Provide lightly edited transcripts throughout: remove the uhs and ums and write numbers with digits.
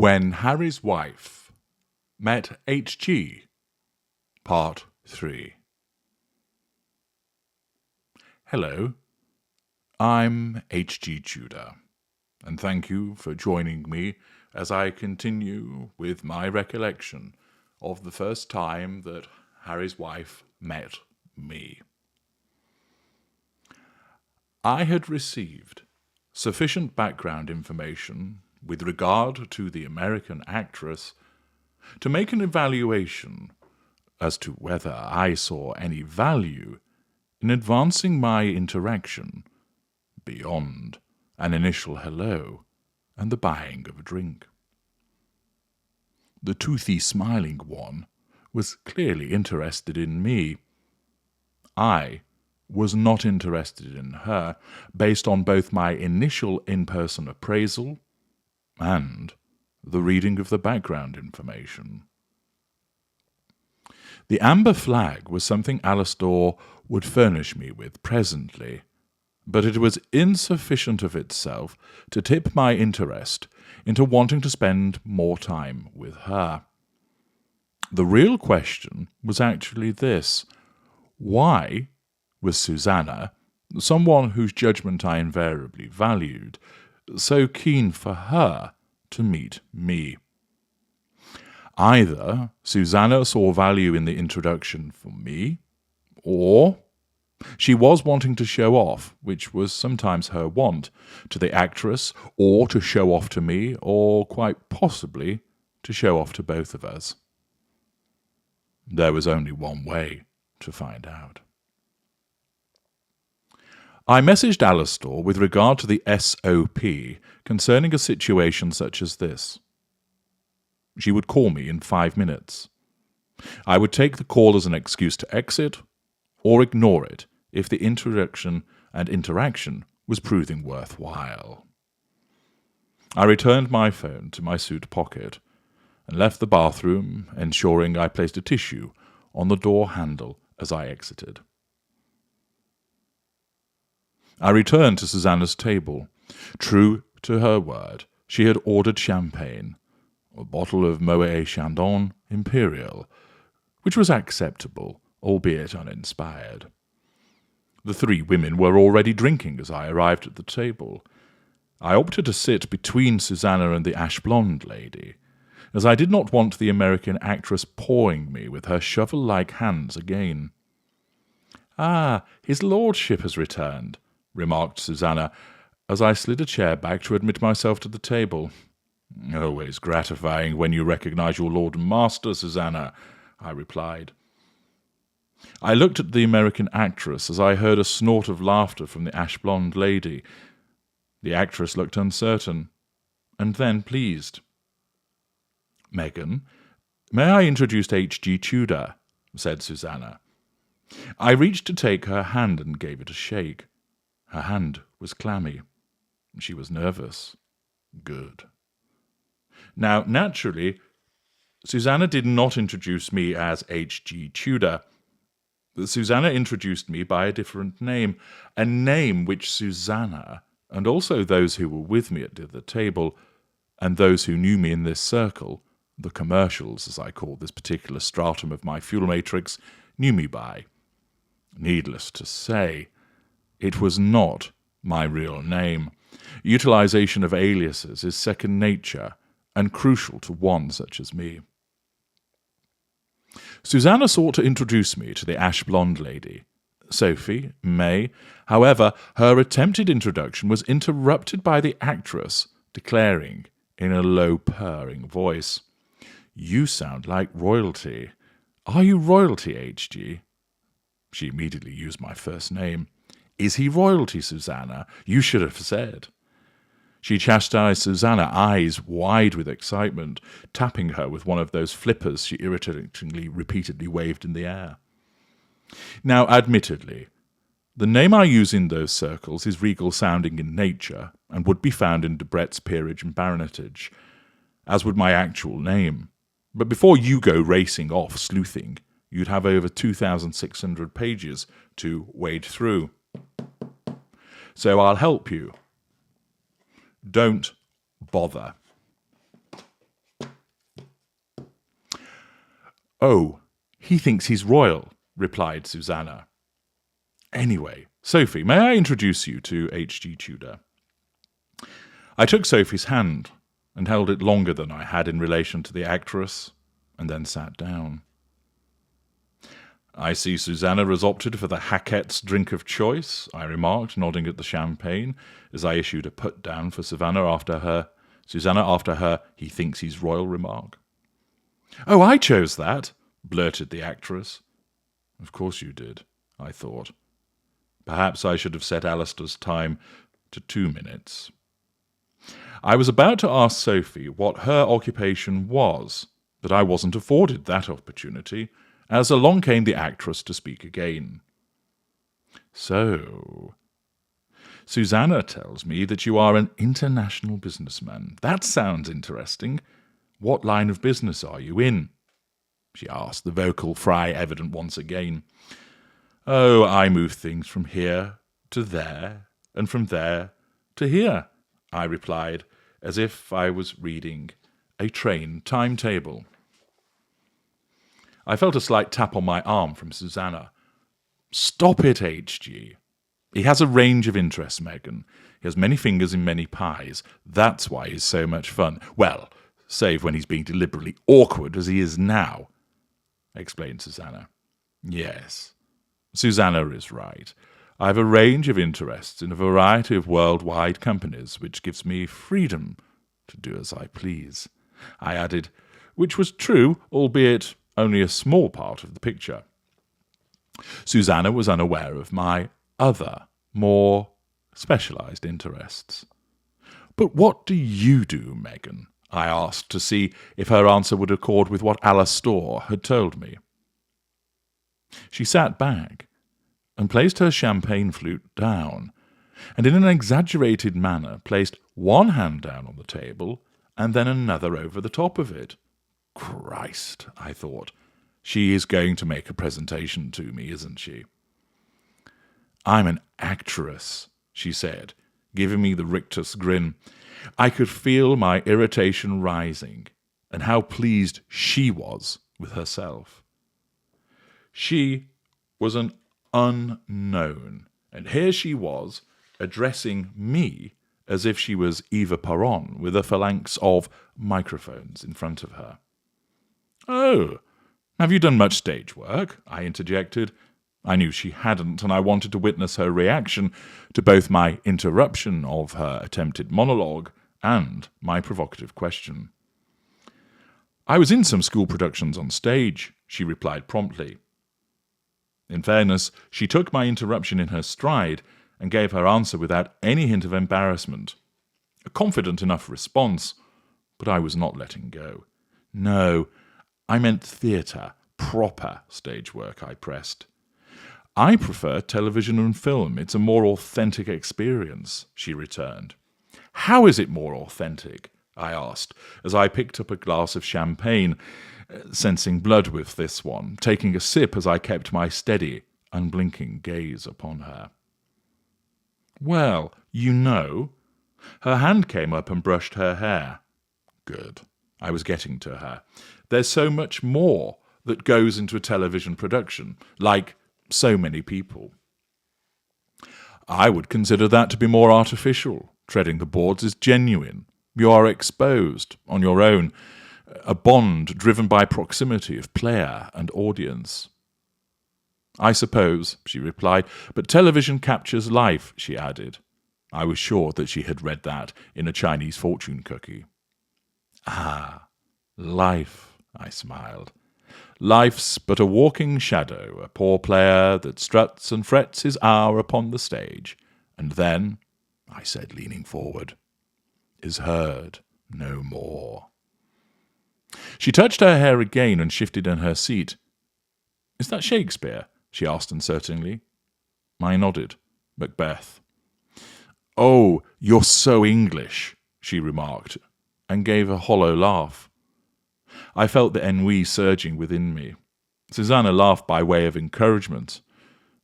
When Harry's Wife Met HG, Part 3. Hello, I'm HG Tudor, and thank you for joining me as I continue with my recollection of the first time that Harry's wife met me. I had received sufficient background information with regard to the American actress to make an evaluation as to whether I saw any value in advancing my interaction beyond an initial hello and the buying of a drink. The toothy smiling one was clearly interested in me. I was not interested in her based on both my initial in-person appraisal and the reading of the background information. The amber flag was something Alastor would furnish me with presently, but it was insufficient of itself to tip my interest into wanting to spend more time with her. The real question was actually this: why was Susanna, someone whose judgment I invariably valued, so keen for her to meet me? Either Susanna saw value in the introduction for me, or she was wanting to show off, which was sometimes her wont, to the actress, or to show off to me, or quite possibly to show off to both of us. There was only one way to find out. I messaged Alastor with regard to the SOP concerning a situation such as this. She would call me in 5 minutes. I would take the call as an excuse to exit, or ignore it if the introduction and interaction was proving worthwhile. I returned my phone to my suit pocket and left the bathroom, ensuring I placed a tissue on the door handle as I exited. I returned to Susanna's table. True to her word, she had ordered champagne, a bottle of Moet Chandon Imperial, which was acceptable, albeit uninspired. The 3 women were already drinking as I arrived at the table. I opted to sit between Susanna and the ash-blonde lady, as I did not want the American actress pawing me with her shovel-like hands again. "Ah, his lordship has returned," remarked Susanna, as I slid a chair back to admit myself to the table. "Always gratifying when you recognize your lord and master, Susanna," I replied. I looked at the American actress as I heard a snort of laughter from the ash-blonde lady. The actress looked uncertain, and then pleased. "Meghan, may I introduce HG Tudor?" said Susanna. I reached to take her hand and gave it a shake. Her hand was clammy. She was nervous. Good. Now, naturally, Susanna did not introduce me as HG Tudor. Susanna introduced me by a different name, a name which Susanna, and also those who were with me at the table, and those who knew me in this circle, the commercials, as I called this particular stratum of my fuel matrix, knew me by. Needless to say, it was not my real name. Utilization of aliases is second nature, and crucial to one such as me. Susanna sought to introduce me to the ash-blonde lady, Sophie, May. However, her attempted introduction was interrupted by the actress, declaring, in a low, purring voice, "You sound like royalty. Are you royalty, HG?" She immediately used my first name. "Is he royalty, Susanna? You should have said." She chastised Susanna, eyes wide with excitement, tapping her with one of those flippers she irritatingly repeatedly waved in the air. Now, admittedly, the name I use in those circles is regal-sounding in nature, and would be found in Debrett's peerage and baronetage, as would my actual name. But before you go racing off sleuthing, you'd have over 2,600 pages to wade through. So I'll help you. Don't bother. "Oh, he thinks he's royal," replied Susanna. "Anyway, Sophie, may I introduce you to HG Tudor?" I took Sophie's hand and held it longer than I had in relation to the actress, and then sat down. "I see Susanna has opted for the Hackett's drink of choice," I remarked, nodding at the champagne, as I issued a put-down for Susanna after her "he thinks he's royal" remark. "Oh, I chose that," blurted the actress. Of course you did, I thought. Perhaps I should have set Alistair's time to 2 minutes. I was about to ask Sophie what her occupation was, but I wasn't afforded that opportunity, as along came the actress to speak again. "So, Susanna tells me that you are an international businessman. That sounds interesting. What line of business are you in?" she asked, the vocal fry evident once again. "Oh, I move things from here to there, and from there to here," I replied, as if I was reading a train timetable. I felt a slight tap on my arm from Susanna. "Stop it, HG. He has a range of interests, Meghan. He has many fingers in many pies. That's why he's so much fun. Well, save when he's being deliberately awkward, as he is now," explained Susanna. "Yes, Susanna is right. I have a range of interests in a variety of worldwide companies, which gives me freedom to do as I please," I added, which was true, albeit only a small part of the picture. Susanna was unaware of my other, more specialized interests. "But what do you do, Meghan?" I asked, to see if her answer would accord with what Alistair had told me. She sat back and placed her champagne flute down, and in an exaggerated manner placed one hand down on the table and then another over the top of it. Christ, I thought, she is going to make a presentation to me, isn't she? "I'm an actress," she said, giving me the rictus grin. I could feel my irritation rising, and how pleased she was with herself. She was an unknown, and here she was, addressing me as if she was Eva Peron with a phalanx of microphones in front of her. "Oh, have you done much stage work?" I interjected. I knew she hadn't, and I wanted to witness her reaction to both my interruption of her attempted monologue and my provocative question. "I was in some school productions on stage," she replied promptly. In fairness, she took my interruption in her stride and gave her answer without any hint of embarrassment. A confident enough response, but I was not letting go. "No, I meant theatre, proper stage work," I pressed. "I prefer television and film. It's a more authentic experience," she returned. "How is it more authentic?" I asked, as I picked up a glass of champagne, sensing blood with this one, taking a sip as I kept my steady, unblinking gaze upon her. "Well, you know." Her hand came up and brushed her hair. Good. I was getting to her. "There's so much more that goes into a television production, like so many people." "I would consider that to be more artificial. Treading the boards is genuine. You are exposed, on your own, a bond driven by proximity of player and audience." "I suppose," she replied, "but television captures life," she added. I was sure that she had read that in a Chinese fortune cookie. "Ah, life," I smiled. "Life's but a walking shadow, a poor player that struts and frets his hour upon the stage, and then," I said, leaning forward, "is heard no more." She touched her hair again and shifted in her seat. "Is that Shakespeare?" she asked uncertainly. I nodded. "Macbeth." "Oh, you're so English," she remarked, and gave a hollow laugh. I felt the ennui surging within me. Susanna laughed by way of encouragement,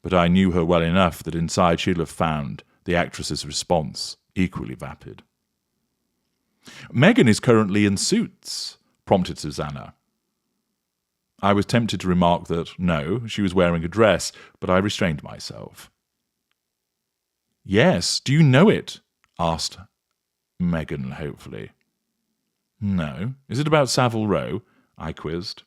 but I knew her well enough that inside she'd have found the actress's response equally vapid. "Meghan is currently in Suits," prompted Susanna. I was tempted to remark that, no, she was wearing a dress, but I restrained myself. "Yes, do you know it?" asked Meghan hopefully. "No. Is it about Savile Row?" I quizzed.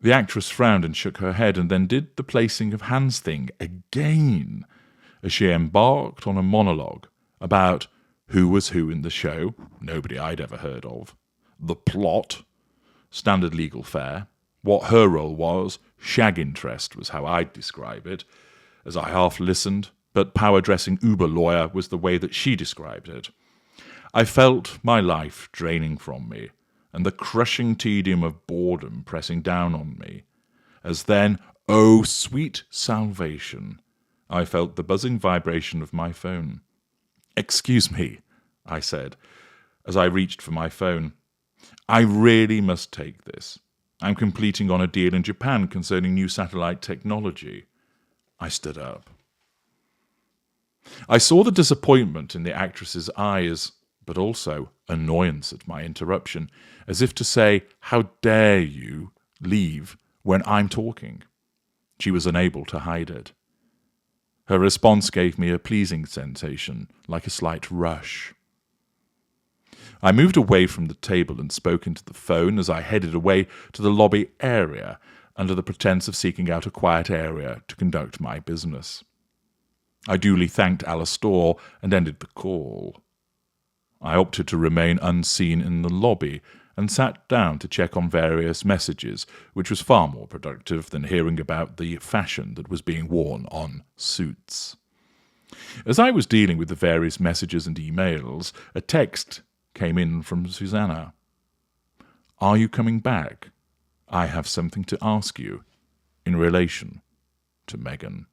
The actress frowned and shook her head, and then did the placing of hands thing again, as she embarked on a monologue about who was who in the show, nobody I'd ever heard of, the plot, standard legal fare, what her role was, shag interest was how I'd describe it, as I half listened, but power-dressing Uber lawyer was the way that she described it. I felt my life draining from me, and the crushing tedium of boredom pressing down on me, as then, oh sweet salvation, I felt the buzzing vibration of my phone. "Excuse me," I said, as I reached for my phone. "I really must take this. I'm completing on a deal in Japan concerning new satellite technology." I stood up. I saw the disappointment in the actress's eyes, but also annoyance at my interruption, as if to say, "How dare you leave when I'm talking?" She was unable to hide it. Her response gave me a pleasing sensation, like a slight rush. I moved away from the table and spoke into the phone as I headed away to the lobby area, under the pretence of seeking out a quiet area to conduct my business. I duly thanked Alastor and ended the call. I opted to remain unseen in the lobby and sat down to check on various messages, which was far more productive than hearing about the fashion that was being worn on suits. As I was dealing with the various messages and emails, a text came in from Susanna. "Are you coming back? I have something to ask you in relation to Meghan."